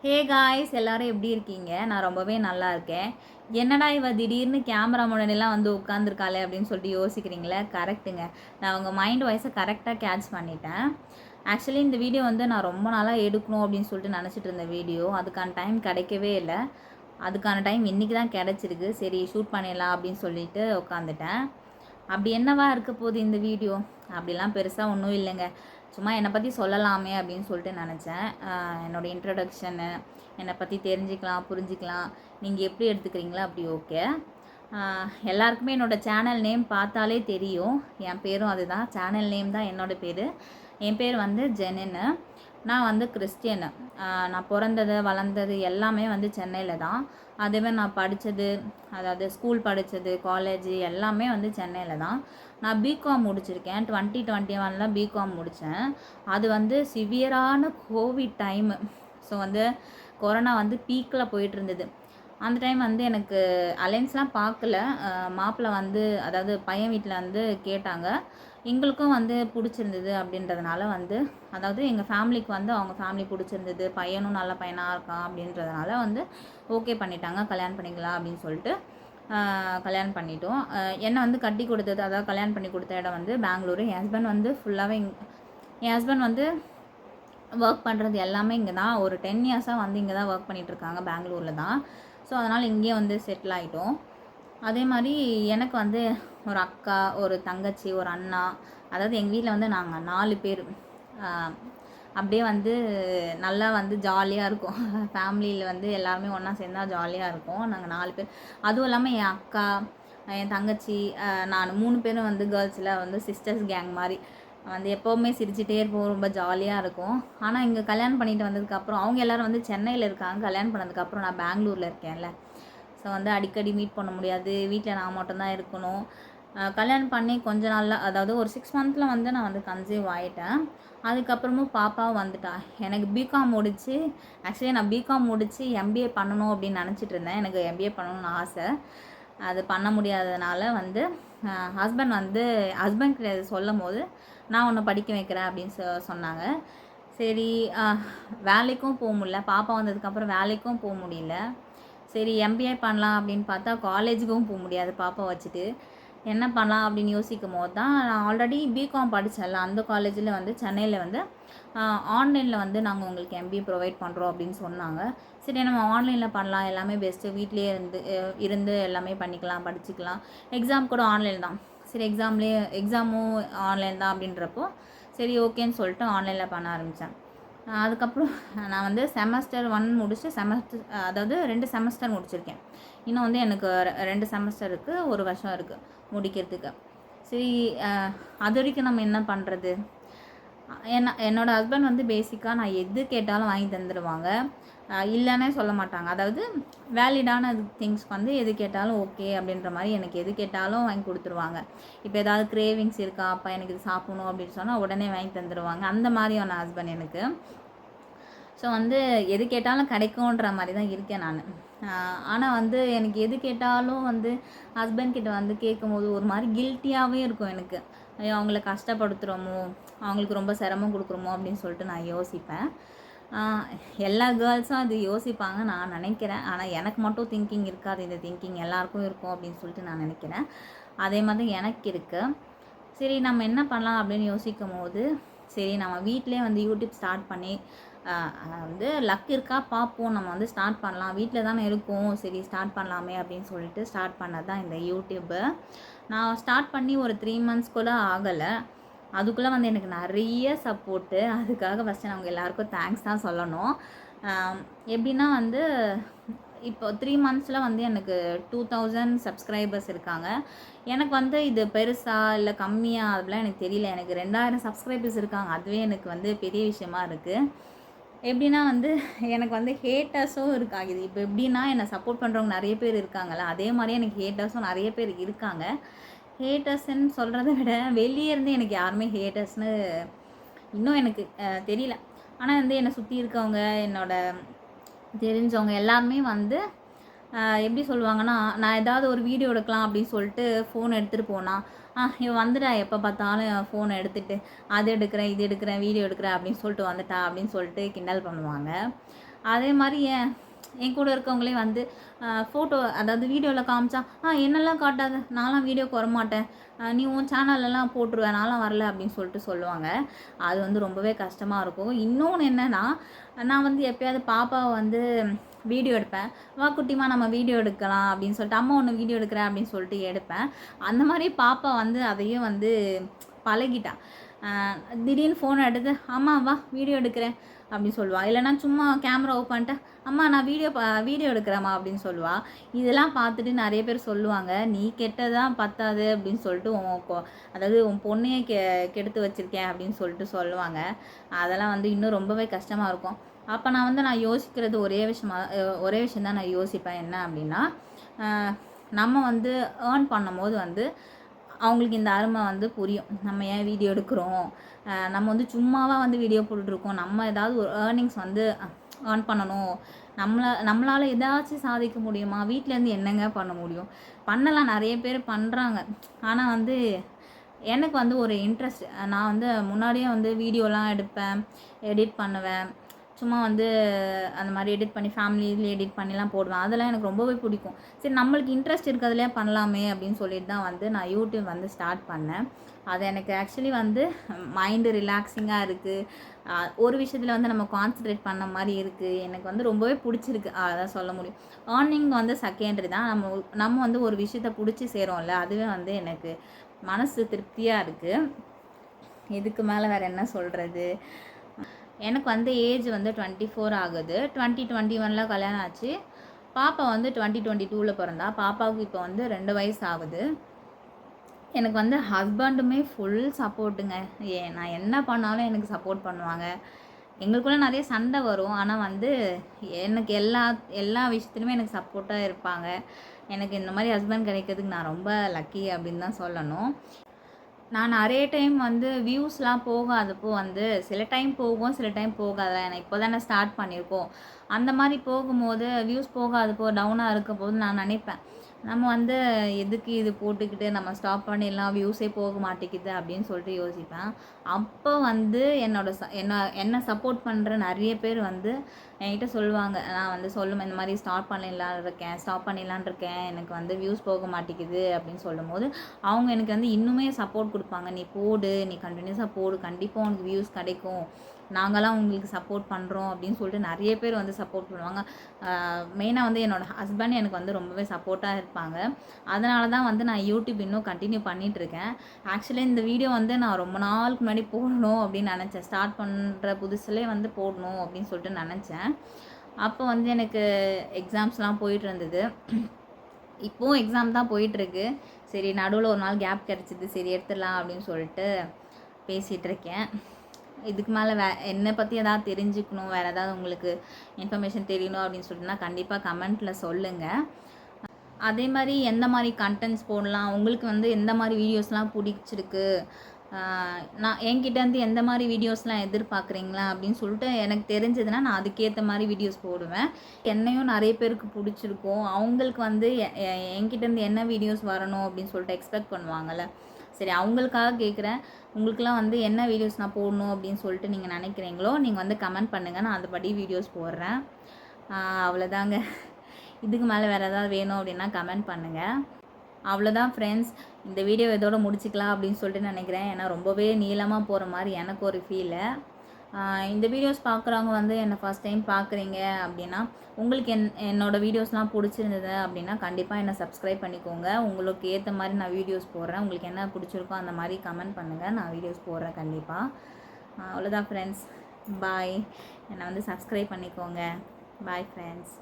Hey guys எல்லாரும் எப்படி இருக்கீங்க? நான் ரொம்பவே நல்லா இருக்கேன். என்னடா இவ திடீர்னு கேமரா முன்னாடிலாம் வந்து உட்காந்துருக்காளே அப்படின்னு சொல்லிட்டு யோசிக்கிறீங்களே, கரெக்ட்டுங்க. நான் உங்கள் மைண்ட் வாய்ஸை கரெக்டாக கேட்ச் பண்ணிட்டேன். ஆக்சுவலி இந்த வீடியோ வந்து நான் ரொம்ப நாளாக எடுக்கணும் அப்படின்னு சொல்லிட்டு நினச்சிட்டு இருந்த வீடியோ. அதுக்கான டைம் கிடைக்கவே இல்லை. அதுக்கான டைம் இன்றைக்கி தான் கிடச்சிருக்கு. சரி ஷூட் பண்ணிடலாம் அப்படின்னு சொல்லிட்டு உட்காந்துட்டேன். அப்படி என்னவா இருக்க போகுது இந்த வீடியோ? அப்படிலாம் பெருசாக ஒன்றும் இல்லைங்க. சும்மா என்னை பற்றி சொல்லலாமே அப்படின்னு சொல்லிட்டு நினச்சேன். என்னோடய இன்ட்ரடக்ஷனு, என்னை பற்றி தெரிஞ்சுக்கலாம், புரிஞ்சிக்கலாம். நீங்கள் எப்படி எடுத்துக்கிறீங்களோ அப்படி ஓகே. எல்லாருக்குமே என்னோடய சேனல் நேம் பார்த்தாலே தெரியும். என் பேரும் அதுதான். சேனல் நேம் தான் என்னோடய பேர். என் பேர் வந்து ஜெனின்னு. நான் வந்து கிறிஸ்டியனு. நான் பிறந்தது வளர்ந்தது எல்லாமே வந்து சென்னையில் தான். அதுவே நான் படித்தது, அதாவது ஸ்கூல் படித்தது, காலேஜ் எல்லாமே வந்து சென்னையில் தான். நான் பிகாம் முடிச்சிருக்கேன். 2021 பிகாம் முடித்தேன். அது வந்து சிவியரான கோவிட் டைமு. ஸோ வந்து கொரோனா வந்து பீக்கில் போயிட்டு இருந்தது. அந்த டைம் வந்து எனக்கு அலைன்ஸ்லாம் பார்க்கல. மாப்பிள்ளை வந்து, அதாவது பையன் வீட்டில் வந்து கேட்டாங்க. எங்களுக்கும் வந்து பிடிச்சிருந்தது அப்படின்றதுனால வந்து, அதாவது எங்கள் ஃபேமிலிக்கு வந்து அவங்க ஃபேமிலி பிடிச்சிருந்தது, பையனும் நல்ல பையனாக இருக்கான் அப்படின்றதுனால வந்து ஓகே பண்ணிட்டாங்க. கல்யாணம் பண்ணிக்கலாம் அப்படின்னு சொல்லிட்டு கல்யாணம் பண்ணிட்டோம். என்னை வந்து கட்டி கொடுத்தது, அதாவது கல்யாணம் பண்ணி கொடுத்த இடம் வந்து பெங்களூரு. என் ஹஸ்பண்ட் வந்து ஃபுல்லாகவே என் ஹஸ்பண்ட் வந்து ஒர்க் பண்ணுறது எல்லாமே இங்கே தான். ஒரு 10 இயர்ஸாக வந்து இங்கே தான் ஒர்க் பண்ணிகிட்ருக்காங்க, பெங்களூரில் தான். ஸோ அதனால் இங்கேயே வந்து செட்டில் ஆகிட்டோம். அதே மாதிரி எனக்கு வந்து ஒரு அக்கா, ஒரு தங்கச்சி, ஒரு அண்ணா, அதாவது எங்கள் வீட்டில் வந்து நாங்கள் 4 பேர். அப்படியே வந்து நல்லா வந்து ஜாலியாக இருக்கும். ஃபேமிலியில் வந்து எல்லாருமே ஒன்றா சேர்ந்தா ஜாலியாக இருக்கும். நாங்கள் 4 பேர். அதுவும் இல்லாமல் என் அக்கா, என் தங்கச்சி, நான் 3 பேரும் வந்து கேர்ள்ஸில் வந்து சிஸ்டர்ஸ் கேங் மாதிரி வந்து எப்போவுமே சிரிச்சிட்டே இருப்போம். ரொம்ப ஜாலியாக இருக்கும். ஆனால் இங்கே கல்யாணம் பண்ணிட்டு வந்ததுக்கப்புறம் அவங்க எல்லோரும் வந்து சென்னையில் இருக்காங்க. கல்யாணம் பண்ணதுக்கப்புறம் நான் பெங்களூரில் இருக்கேன்ல. ஸோ வந்து அடிக்கடி மீட் பண்ண முடியாது. வீட்டில் நான் மட்டும்தான் இருக்கணும். கல்யாணம் பண்ணி கொஞ்ச நாளில், அதாவது ஒரு 6 மந்த்தில் வந்து நான் வந்து கன்சீவ் ஆகிட்டேன். அதுக்கப்புறமும் பாப்பாவும் வந்துட்டா. எனக்கு பிகாம் முடித்து, ஆக்சுவலி நான் பிகாம் முடித்து எம்பிஏ பண்ணணும் அப்படின்னு நினச்சிட்டு இருந்தேன். எனக்கு எம்பிஏ பண்ணணும்னு ஆசை. அது பண்ண முடியாததுனால வந்து ஹஸ்பண்ட் கிட்ட சொல்லும் போது, நான் உன்னை படிக்க வைக்கிறேன் அப்படின்னு சொன்னாங்க. சரி, வேலைக்கும் போக முடியல. பாப்பா வந்ததுக்கப்புறம் வேலைக்கும் போக முடியல. சரி எம்பிஏ பண்ணலாம் அப்படின்னு பார்த்தா காலேஜுக்கும் போக முடியாது பாப்பா வச்சுட்டு. என்ன பண்ணலாம் அப்படின்னு யோசிக்கும் போது தான், நான் ஆல்ரெடி பிகாம் படித்தேன்ல, அந்த காலேஜில் வந்து சென்னையில் வந்து ஆன்லைனில் வந்து நாங்கள் உங்களுக்கு எம்பிஏ ப்ரொவைட் பண்ணுறோம் அப்படின்னு சொன்னாங்க. சரி நம்ம ஆன்லைனில் பண்ணலாம், எல்லாமே பெஸ்ட்டு, வீட்லேயே இருந்து எல்லாமே பண்ணிக்கலாம், படிச்சுக்கலாம். எக்ஸாம் கூட ஆன்லைன் தான். சரி எக்ஸாமும் ஆன்லைன் தான் அப்படின்றப்போ சரி ஓகேன்னு சொல்லிட்டு ஆன்லைனில் பண்ண ஆரம்பித்தேன். அதுக்கப்புறம் நான் வந்து செமஸ்டர் 1 முடிச்சு, அதாவது 2 செமஸ்டர் முடிச்சிருக்கேன். இன்னும் வந்து எனக்கு 2 செமஸ்டர் இருக்குது, 1 வருஷம் இருக்குது முடிக்கிறதுக்கு. சரி, அது வரைக்கும் நம்ம என்ன பண்ணுறது? என்னோடய ஹஸ்பண்ட் வந்து பேசிக்காக நான் எது கேட்டாலும் வாங்கி தந்துடுவாங்க. இல்லைன்னே சொல்ல மாட்டாங்க. அதாவது வேலிடான திங்ஸ்க்கு வந்து எது கேட்டாலும் ஓகே அப்படின்ற மாதிரி எனக்கு எது கேட்டாலும் வாங்கி கொடுத்துருவாங்க. இப்போ ஏதாவது கிரேவிங்ஸ் இருக்கா, அப்பா எனக்கு இது சாப்பிடணும் அப்படின்னு சொன்னால் உடனே வாங்கி தந்துடுவாங்க. அந்த மாதிரியான ஹஸ்பண்ட் எனக்கு. ஸோ வந்து எது கேட்டாலும் கிடைக்குன்ற மாதிரி தான் இருக்கேன் நான். ஆனால் வந்து எனக்கு எது கேட்டாலும் வந்து ஹஸ்பண்ட் கிட்ட வந்து கேட்கும்போது ஒரு மாதிரி கில்ட்டியாகவே இருக்கும் எனக்கு. ஐயோ அவங்கள கஷ்டப்படுத்துகிறோமோ, அவங்களுக்கு ரொம்ப சிரமம் கொடுக்குறோமோ அப்படின்னு சொல்லிட்டு நான் யோசிப்பேன். எல்லா கேர்ள்ஸும் அது யோசிப்பாங்க நான் நினைக்கிறேன். ஆனால் எனக்கு மட்டும் திங்கிங் இருக்காது. இந்த திங்கிங் எல்லாருக்கும் இருக்கும் அப்படின்னு சொல்லிட்டு நான் நினைக்கிறேன். அதே மாதிரி எனக்கு இருக்குது. சரி நம்ம என்ன பண்ணலாம் அப்படின்னு யோசிக்கும் போது, சரி நம்ம வீட்டிலே வந்து யூடியூப் ஸ்டார்ட் பண்ணி வந்து லக் இருக்கா பார்ப்போம், நம்ம வந்து ஸ்டார்ட் பண்ணலாம், வீட்டில் தானே இருக்கோம், சரி ஸ்டார்ட் பண்ணலாமே அப்படின்னு சொல்லிட்டு ஸ்டார்ட் பண்ணது தான் இந்த யூடியூப்பு. நான் ஸ்டார்ட் பண்ணி ஒரு 3 மந்த்ஸ் கூட ஆகலை. அதுக்குள்ளே வந்து எனக்கு நிறைய சப்போர்ட்டு. அதுக்காக ஃபஸ்ட்டு நான் அவங்க எல்லாேருக்கும் தேங்க்ஸ் தான் சொல்லணும். எப்படின்னா வந்து இப்போ 3 மந்த்ஸில் வந்து எனக்கு 2000 சப்ஸ்கிரைபர்ஸ் இருக்காங்க. எனக்கு வந்து இது பெருசா இல்லை கம்மியா அப்படிலாம் எனக்கு தெரியல. எனக்கு 2000 சப்ஸ்கிரைபர்ஸ் இருக்காங்க. அதுவே எனக்கு வந்து பெரிய விஷயமா இருக்குது. எப்படின்னா வந்து எனக்கு வந்து ஹேட்டர்ஸும் இருக்காங்க. இது இப்போ எப்படின்னா என்னை சப்போர்ட் பண்ணுறவங்க நிறைய பேர் இருக்காங்கல்ல, அதே மாதிரியே எனக்கு ஹேட்டர்ஸும் நிறைய பேர் இருக்காங்க. ஹேட்டர்ஸ்ன்னு சொல்கிறத விட வெளியே இருந்து எனக்கு யாருமே ஹேட்டர்ஸ்னு இன்னும் எனக்கு தெரியல. ஆனால் வந்து என்னை சுற்றி இருக்கவங்க, என்னோட தெரிஞ்சவங்க எல்லாருமே வந்து எப்படி சொல்லுவாங்கன்னா, நான் ஏதாவது ஒரு வீடியோ எடுக்கலாம் அப்படின்னு சொல்லிட்டு ஃபோன் எடுத்துகிட்டு போனால், இவன் வந்துட்டா எப்போ பார்த்தாலும் ஃபோனை எடுத்துகிட்டு அது எடுக்கிறேன், இது எடுக்கிறேன், வீடியோ எடுக்கிறேன் அப்படின்னு சொல்லிட்டு வந்துட்டா அப்படின்னு சொல்லிட்டு கிண்டல் பண்ணுவாங்க. அதே மாதிரி என் கூட இருக்கவங்களே வந்து ஃபோட்டோ அதாவது வீடியோவில் காமிச்சா என்னெல்லாம் காட்டாத, நான்லாம் வீடியோக்கு வரமாட்டேன், நீ உன் சேனல்லலாம் போட்டுருவேன், நான்லாம் வரல அப்படின்னு சொல்லிட்டு சொல்லுவாங்க. அது வந்து ரொம்பவே கஷ்டமாக இருக்கும். இன்னொன்று என்னென்னா, நான் வந்து எப்போயாவது பாப்பாவை வந்து வீடியோ எடுப்பேன். வா குட்டிமா நம்ம வீடியோ எடுக்கலாம் அப்படின்னு சொல்லிட்டு, அம்மா ஒன்று வீடியோ எடுக்கிறேன் அப்படின்னு சொல்லிட்டு எடுப்பேன். அந்த மாதிரி பாப்பா வந்து அதையும் வந்து பழகிட்டா. திடீர்னு ஃபோனை எடுத்து அம்மா வா வீடியோ எடுக்கிறேன் அப்படின்னு சொல்லுவாள். இல்லைனா சும்மா கேமரா ஓப்பன் பண்ணிட்டு அம்மா நான் வீடியோ எடுக்கிறேம்மா அப்படின்னு சொல்லுவாள். இதெல்லாம் பார்த்துட்டு நிறைய பேர் சொல்லுவாங்க, நீ கெட்டதான் பத்தாது அப்படின்னு சொல்லிட்டு அதாவது உன் பொண்ணையே கெடுத்து வச்சுருக்கேன் அப்படின்னு சொல்லிட்டு சொல்லுவாங்க. அதெல்லாம் வந்து இன்னும் ரொம்பவே கஷ்டமாக இருக்கும். அப்போ நான் யோசிக்கிறது ஒரே விஷயம் தான் நான் யோசிப்பேன். என்ன அப்படின்னா, நம்ம வந்து ஏர்ன் பண்ணும்போது வந்து அவங்களுக்கு இந்த அருமை வந்து புரியும். நம்ம ஏன் வீடியோ எடுக்கிறோம், நம்ம வந்து சும்மாவாக வந்து வீடியோ போட்டுட்ருக்கோம், நம்ம ஏதாவது ஒரு ஏர்னிங்ஸ் வந்து ஏர்ன் பண்ணணும், நம்மளால் ஏதாச்சும் சாதிக்க முடியுமா, வீட்டிலேருந்து என்னங்க பண்ண முடியும், பண்ணலாம், நிறைய பேர் பண்ணுறாங்க. ஆனால் வந்து எனக்கு வந்து ஒரு இன்ட்ரெஸ்ட், நான் வந்து முன்னாடியே வந்து வீடியோலாம் எடுப்பேன், எடிட் பண்ணுவேன், சும்மா வந்து அந்த மாதிரி எடிட் பண்ணி ஃபேமிலியில் எடிட் பண்ணிலாம் போடுவேன். அதெல்லாம் எனக்கு ரொம்பவே பிடிக்கும். சரி நம்மளுக்கு இன்ட்ரெஸ்ட் இருக்கிறதுலே பண்ணலாமே அப்படின்னு சொல்லிட்டு தான் வந்து நான் யூடியூப் வந்து ஸ்டார்ட் பண்ணேன். அது எனக்கு ஆக்சுவலி வந்து மைண்டு ரிலாக்ஸிங்காக இருக்குது. ஒரு விஷயத்தில் வந்து நம்ம கான்சன்ட்ரேட் பண்ண மாதிரி இருக்குது. எனக்கு வந்து ரொம்பவே பிடிச்சிருக்கு, அதான் சொல்ல முடியும். ஏர்னிங் வந்து செகண்டரி தான். நம்ம வந்து ஒரு விஷயத்தை பிடிச்சி செய்கிறோம்ல, அதுவே வந்து எனக்கு மனசு திருப்தியாக இருக்குது. இதுக்கு மேலே வேறு என்ன சொல்கிறது. எனக்கு வந்து ஏஜ் வந்து 24 ஆகுது. 2021 கல்யாணம் ஆச்சு. பாப்பா வந்து 2022 பிறந்தா. பாப்பாவுக்கு இப்போ வந்து 2 வயசு ஆகுது. எனக்கு வந்து ஹஸ்பண்டுமே ஃபுல் சப்போர்ட்டுங்க. நான் என்ன பண்ணாலும் எனக்கு சப்போர்ட் பண்ணுவாங்க. எங்களுக்குள்ளே நிறைய சண்டை வரும். ஆனால் வந்து எனக்கு எல்லா விஷயத்துலையுமே எனக்கு சப்போர்ட்டாக இருப்பாங்க. எனக்கு இந்த மாதிரி ஹஸ்பண்ட் கிடைக்கிறதுக்கு நான் ரொம்ப லக்கி அப்படின்னு தான் சொல்லணும். நான் நிறைய டைம் வந்து வியூஸ்லாம் போகாதப்போ வந்து சில டைம் போகும், சில டைம் போகாது. ஏன்னா இப்போ தானே ஸ்டார்ட் பண்ணியிருக்கோம். அந்த மாதிரி போகும்போது வியூஸ் போகாதப்போ டவுனாக இருக்கப்போது நான் நினைப்பேன், நம்ம வந்து எதுக்கு இது போட்டுக்கிட்டு நம்ம ஸ்டாப் பண்ணிடலாம், வியூஸே போக மாட்டேங்குது அப்படின்னு சொல்லிட்டு யோசிப்பேன். அப்போ வந்து என்னை சப்போர்ட் பண்ணுற நிறைய பேர் வந்து என்கிட்ட சொல்லுவாங்க. நான் வந்து சொல்லுவேன், இந்த மாதிரி ஸ்டாப் பண்ணிடலான் இருக்கேன், எனக்கு வந்து வியூஸ் போக மாட்டேங்குது அப்படின்னு சொல்லும்போது அவங்க எனக்கு வந்து இன்னுமே சப்போர்ட் கொடுப்பாங்க. நீ போடு, நீ கண்டினியூஸாக போடு, கண்டிப்பாக உனக்கு வியூஸ் கிடைக்கும், நாங்களாம் உங்களுக்கு சப்போர்ட் பண்ணுறோம் அப்படின்னு சொல்லிட்டு நிறைய பேர் வந்து சப்போர்ட் பண்ணுவாங்க. மெயினாக வந்து என்னோடய ஹஸ்பண்ட் எனக்கு வந்து ரொம்பவே சப்போர்ட்டாக இருப்பாங்க. அதனால தான் வந்து நான் யூடியூப் இன்னும் கண்டினியூ பண்ணிகிட்ருக்கேன். ஆக்சுவலி இந்த வீடியோ வந்து நான் ரொம்ப நாளுக்கு முன்னாடி போடணும் அப்படின்னு நினச்சேன். ஸ்டார்ட் பண்ணுற புதுசுலேயே வந்து போடணும் அப்படின்னு சொல்லிட்டு நினச்சேன். அப்போ வந்து எனக்கு எக்ஸாம்ஸ்லாம் போயிட்டு இருந்தது. இப்போவும் எக்ஸாம் தான் போயிட்டுருக்கு. சரி நடுவில் ஒரு நாள் கேப் கிடச்சிது, சரி எடுத்துடலாம் அப்படின்னு சொல்லிட்டு பேசிகிட்ருக்கேன். இதுக்கு மேலே என்னை பற்றி எதாவது தெரிஞ்சுக்கணும், வேறு ஏதாவது உங்களுக்கு இன்ஃபர்மேஷன் தெரியணும் அப்படின்னு சொல்லிட்டுனா கண்டிப்பாக கமெண்ட்டில் சொல்லுங்கள். அதே மாதிரி எந்த மாதிரி கண்டென்ட்ஸ் போடலாம், உங்களுக்கு வந்து எந்த மாதிரி வீடியோஸ்லாம் பிடிச்சிருக்கு, நான் என்கிட்டேருந்து எந்த மாதிரி வீடியோஸ்லாம் எதிர்பார்க்குறீங்களா அப்படின்னு சொல்லிட்டு எனக்கு தெரிஞ்சதுன்னா நான் அதுக்கேற்ற மாதிரி வீடியோஸ் போடுவேன். என்னையும் நிறைய பேருக்கு பிடிச்சிருக்கும். அவங்களுக்கு வந்து என்கிட்டேருந்து என்ன வீடியோஸ் வரணும் அப்படின்னு சொல்லிட்டு எக்ஸ்பெக்ட் பண்ணுவாங்கள்ல. சரி அவங்களுக்காக கேட்குறேன். உங்களுக்குலாம் வந்து என்ன வீடியோஸ் நான் போடணும் அப்படின்னு சொல்லிட்டு நீங்கள் நினைக்கிறீங்களோ நீங்கள் வந்து கமெண்ட் பண்ணுங்கள், நான் அதுபடி வீடியோஸ் போடுறேன். அவ்வளோதாங்க. இதுக்கு மேலே வேறு ஏதாவது வேணும் அப்படின்னா கமெண்ட் பண்ணுங்கள். அவ்வளோதான் ஃப்ரெண்ட்ஸ், இந்த வீடியோ இதோட முடிச்சிக்கலாம் அப்படின்னு சொல்லிட்டு நினைக்கிறேன். ஏன்னா ரொம்பவே நீளமாக போகிற மாதிரி எனக்கு ஒரு ஃபீலு. இந்த வீடியோஸ் பார்க்குறவங்க வந்து என்னை ஃபஸ்ட் டைம் பார்க்குறீங்க அப்படின்னா உங்களுக்கு என்னோடய வீடியோஸ்லாம் பிடிச்சிருந்தது அப்படின்னா கண்டிப்பாக என்னை சப்ஸ்கிரைப் பண்ணிக்கோங்க. உங்களுக்கு ஏற்ற மாதிரி நான் வீடியோஸ் போடுறேன். உங்களுக்கு என்ன பிடிச்சிருக்கோ அந்த மாதிரி கமெண்ட் பண்ணுங்கள், நான் வீடியோஸ் போடுறேன் கண்டிப்பாக. அவ்வளோதான் ஃப்ரெண்ட்ஸ், பாய். என்னை வந்து சப்ஸ்கிரைப் பண்ணிக்கோங்க. Bye friends.